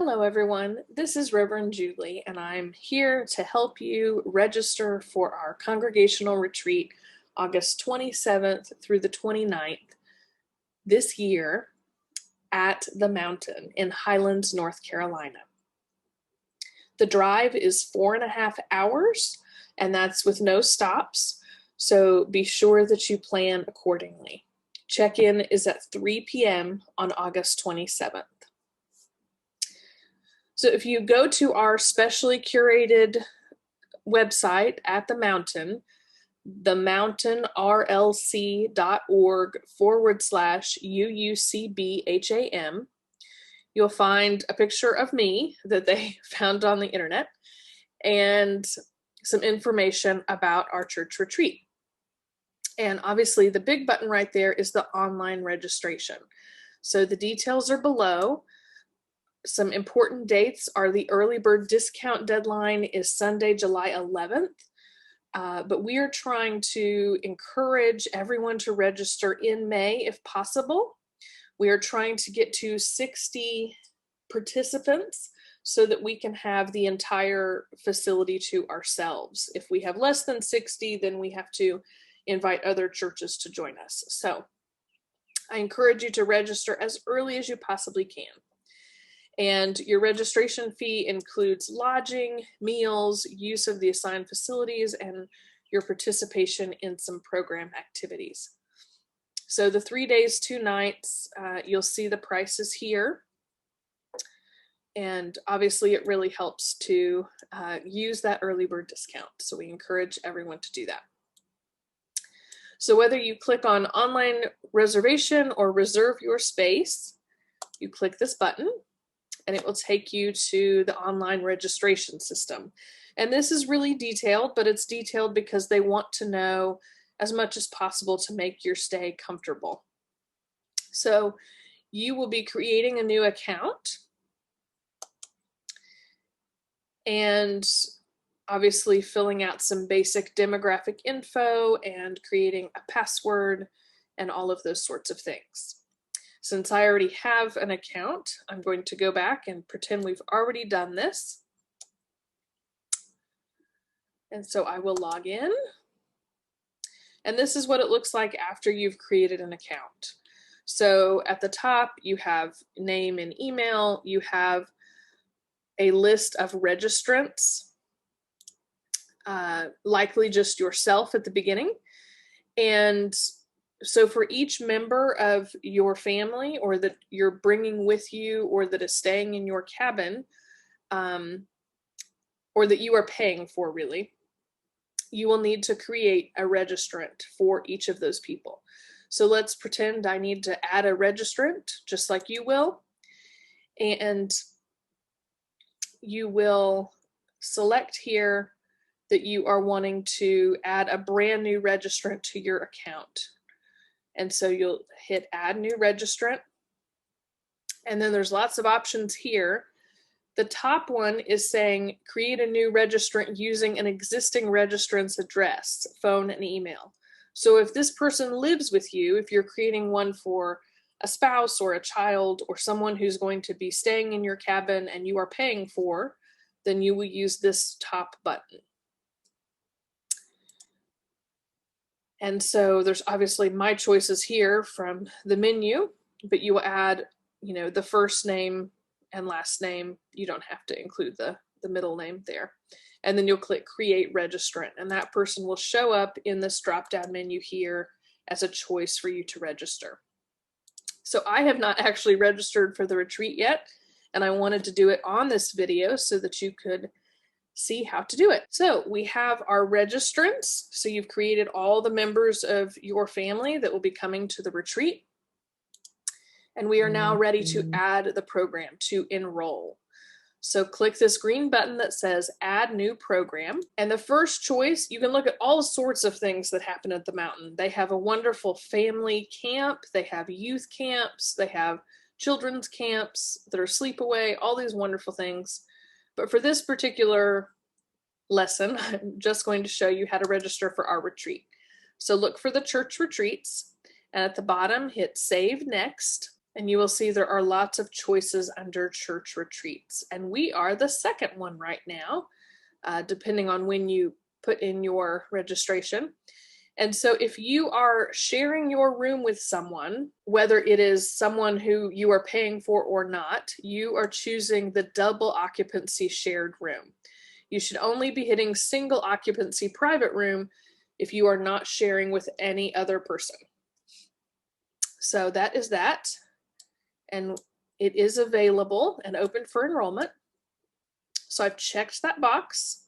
Hello everyone, this is Reverend Julie and I'm here to help you register for our congregational retreat August 27th through the 29th this year at the Mountain in Highlands, North Carolina. The drive is 4.5 hours and that's with no stops, so be sure that you plan accordingly. Check-in is at 3 p.m. on August 27th. So if you go to our specially curated website at the Mountain, themountainrlc.org/UUCBHAM, you'll find a picture of me that they found on the internet and some information about our church retreat. And obviously the big button right there is the online registration. So the details are below. Some important dates are the early bird discount deadline is Sunday, July 11th. But we are trying to encourage everyone to register in May if possible. We are trying to get to 60 participants so that we can have the entire facility to ourselves. If we have less than 60, then we have to invite other churches to join us. So I encourage you to register as early as you possibly can. And your registration fee includes lodging, meals, use of the assigned facilities, and your participation in some program activities. So the 3 days, 2 nights, you'll see the prices here. And obviously it really helps to use that early bird discount. So we encourage everyone to do that. So whether you click on online reservation or reserve your space, you click this button and it will take you to the online registration system. And this is really detailed, but it's detailed because they want to know as much as possible to make your stay comfortable. So you will be creating a new account and obviously filling out some basic demographic info and creating a password and all of those sorts of things. Since I already have an account, I'm going to go back and pretend we've already done this. And so I will log in. And this is what it looks like after you've created an account. So at the top, you have name and email. You have a list of registrants, likely just yourself at the beginning. And so for each member of your family or that you're bringing with you or that is staying in your cabin, or that you are paying for really, you will need to create a registrant for each of those people. So let's pretend I need to add a registrant just like you will. And you will select here that you are wanting to add a brand new registrant to your account. And so you'll hit add new registrant. And then there's lots of options here. The top one is saying create a new registrant using an existing registrant's address, phone, and email. So if this person lives with you, if you're creating one for a spouse or a child or someone who's going to be staying in your cabin and you are paying for, then you will use this top button. And so there's obviously my choices here from the menu, but you will add, the first name and last name. You don't have to include the middle name there. And then you'll click create registrant, and that person will show up in this drop-down menu here as a choice for you to register. So I have not actually registered for the retreat yet, and I wanted to do it on this video so that you could see how to do it. So we have our registrants. So you've created all the members of your family that will be coming to the retreat. And we are now ready to add the program, to enroll. So click this green button that says add new program. And the first choice, you can look at all sorts of things that happen at the Mountain. They have a wonderful family camp. They have youth camps. They have children's camps that are sleepaway, all these wonderful things. But for this particular lesson, I'm just going to show you how to register for our retreat. So look for the church retreats, and at the bottom, hit Save Next. And you will see there are lots of choices under church retreats. And we are the second one right now, depending on when you put in your registration. And so if you are sharing your room with someone, whether it is someone who you are paying for or not, you are choosing the double occupancy shared room. You should only be hitting single occupancy private room if you are not sharing with any other person. So that is that. And it is available and open for enrollment. So I've checked that box.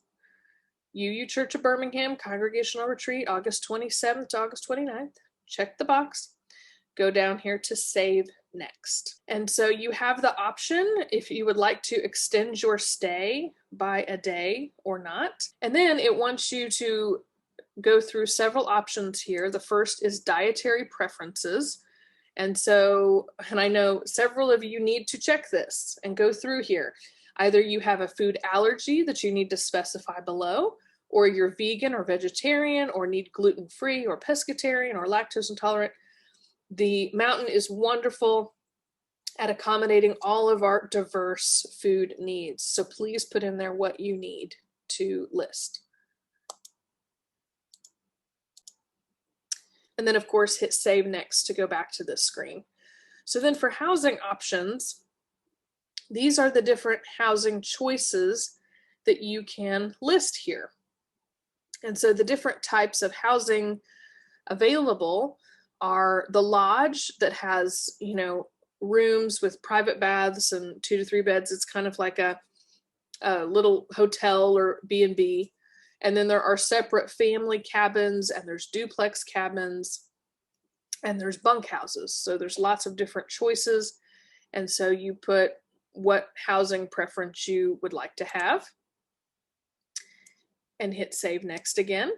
UU Church of Birmingham Congregational Retreat, August 27th to August 29th. Check the box. Go down here to Save Next. And so you have the option if you would like to extend your stay by a day or not. And then it wants you to go through several options here. The first is dietary preferences. And I know several of you need to check this and go through here. Either you have a food allergy that you need to specify below, or you're vegan or vegetarian, or need gluten-free or pescatarian or lactose intolerant. The mountain is wonderful at accommodating all of our diverse food needs. So please put in there what you need to list. And then of course hit Save Next to go back to this screen. So then for housing options, these are the different housing choices that you can list here. And so the different types of housing available are the lodge that has, rooms with private baths and 2 to 3 beds. It's kind of like a little hotel or B&B. And then there are separate family cabins, and there's duplex cabins, and there's bunkhouses. So there's lots of different choices. And so you put what housing preference you would like to have and hit Save Next again.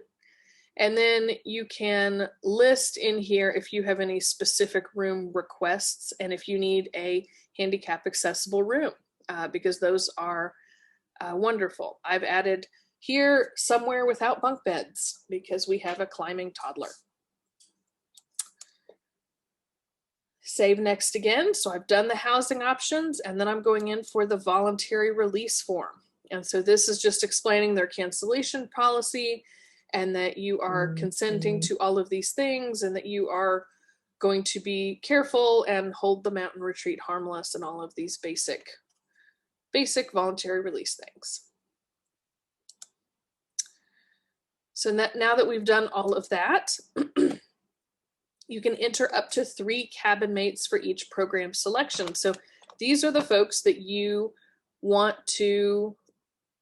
And then you can list in here if you have any specific room requests and if you need a handicap accessible room, because those are wonderful. I've added here somewhere without bunk beds because we have a climbing toddler. Save Next again. So I've done the housing options, and then I'm going in for the voluntary release form. And so this is just explaining their cancellation policy and that you are consenting to all of these things and that you are going to be careful and hold the mountain retreat harmless and all of these basic voluntary release things. So now that we've done all of that, you can enter up to 3 cabin mates for each program selection. So these are the folks that you want to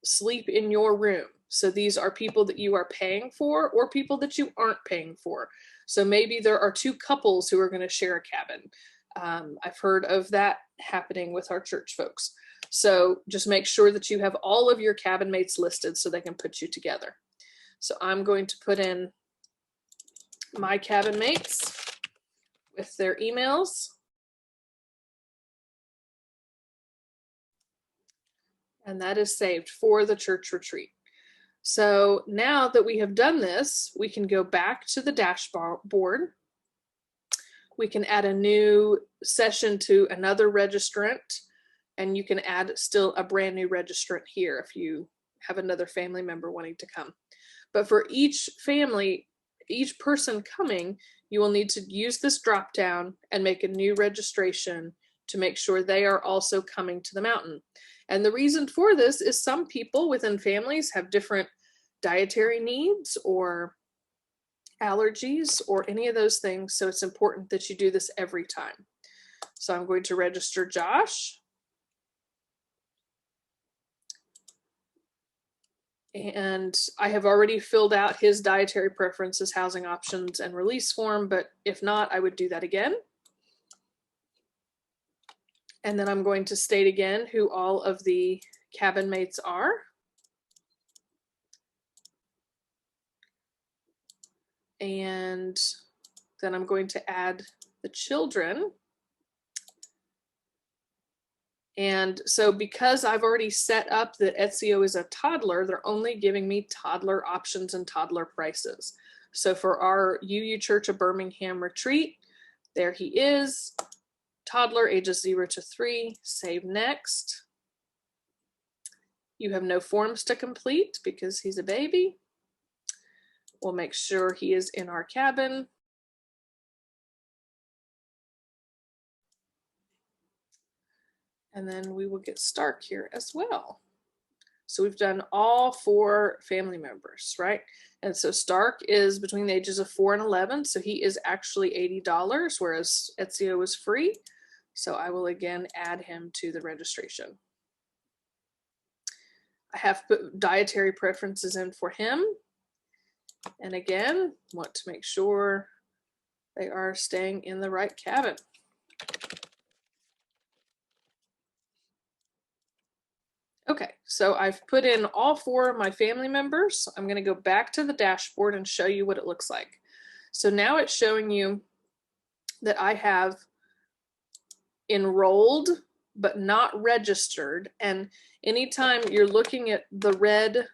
sleep in your room. So these are people that you are paying for or people that you aren't paying for. So maybe there are 2 couples who are going to share a cabin. I've heard of that happening with our church folks. So just make sure that you have all of your cabin mates listed so they can put you together. So I'm going to put in my cabin mates with their emails. And that is saved for the church retreat. So now that we have done this, we can go back to the dashboard. We can add a new session to another registrant, and you can add still a brand new registrant here if you have another family member wanting to come. But for each family, each person coming, you will need to use this drop down and make a new registration to make sure they are also coming to the mountain. And the reason for this is some people within families have different dietary needs or allergies or any of those things. So it's important that you do this every time. So I'm going to register Josh. And I have already filled out his dietary preferences, housing options, and release form, but if not, I would do that again. And then I'm going to state again who all of the cabin mates are. And then I'm going to add the children. And so because I've already set up that Ezio is a toddler, they're only giving me toddler options and toddler prices. So for our UU Church of Birmingham retreat, there he is. toddler ages 0 to 3, save next. You have no forms to complete because he's a baby. We'll make sure he is in our cabin. And then we will get Stark here as well. So we've done all 4 family members, right? And so Stark is between the ages of 4 and 11, so he is actually $80, whereas Ezio is free. So I will again add him to the registration. I have put dietary preferences in for him. And again, want to make sure they are staying in the right cabin. Okay, so I've put in all 4 of my family members. I'm going to go back to the dashboard and show you what it looks like. So now it's showing you that I have enrolled but not registered. And anytime you're looking at the red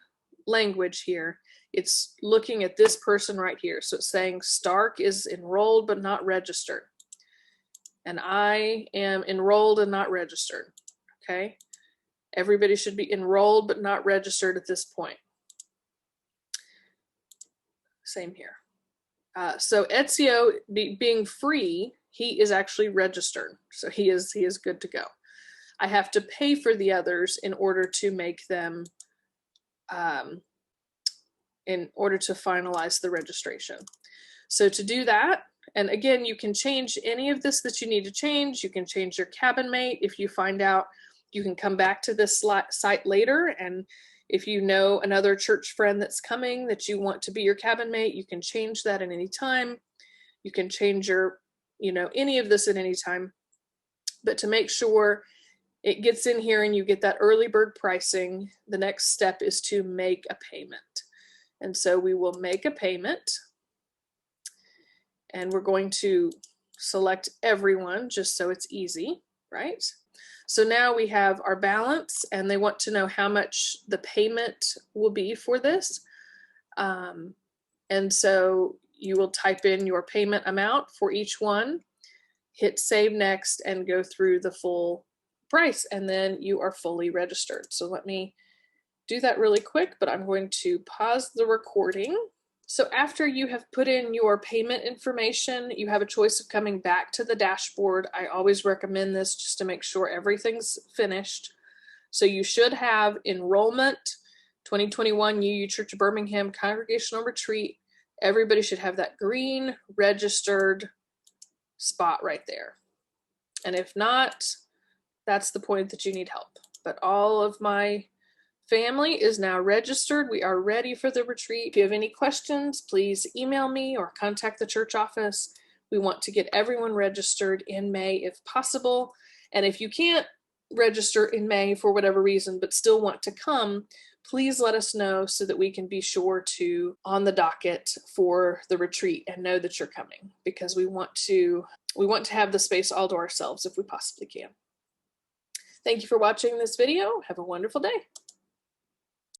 language here, it's looking at this person right here. So it's saying Stark is enrolled but not registered. And I am enrolled and not registered. Okay. Everybody should be enrolled but not registered at this point. Same here. So Ezio being free, he is actually registered. So he is good to go. I have to pay for the others in order to make them, in order to finalize the registration. So to do that, and again, you can change any of this that you need to change. You can change your cabin mate. If you find out, you can come back to this site later, and if you know another church friend that's coming that you want to be your cabin mate, you can change that at any time. You can change your, any of this at any time. But to make sure it gets in here and you get that early bird pricing, the next step is to make a payment. And so we will make a payment, and we're going to select everyone just so it's easy, right? So now we have our balance, and they want to know how much the payment will be for this. And so you will type in your payment amount for each one, hit save next, and go through the full price, and then you are fully registered. So let me do that really quick, but I'm going to pause the recording. So after you have put in your payment information, you have a choice of coming back to the dashboard. I always recommend this just to make sure everything's finished. So you should have enrollment, 2021 UU Church of Birmingham Congregational Retreat. Everybody should have that green registered spot right there. And if not, that's the point that you need help. But all of my family is now registered. We are ready for the retreat. If you have any questions, please email me or contact the church office. We want to get everyone registered in May if possible. And if you can't register in May for whatever reason, but still want to come, please let us know so that we can be sure to on the docket for the retreat and know that you're coming, because we want to have the space all to ourselves if we possibly can. Thank you for watching this video. Have a wonderful day.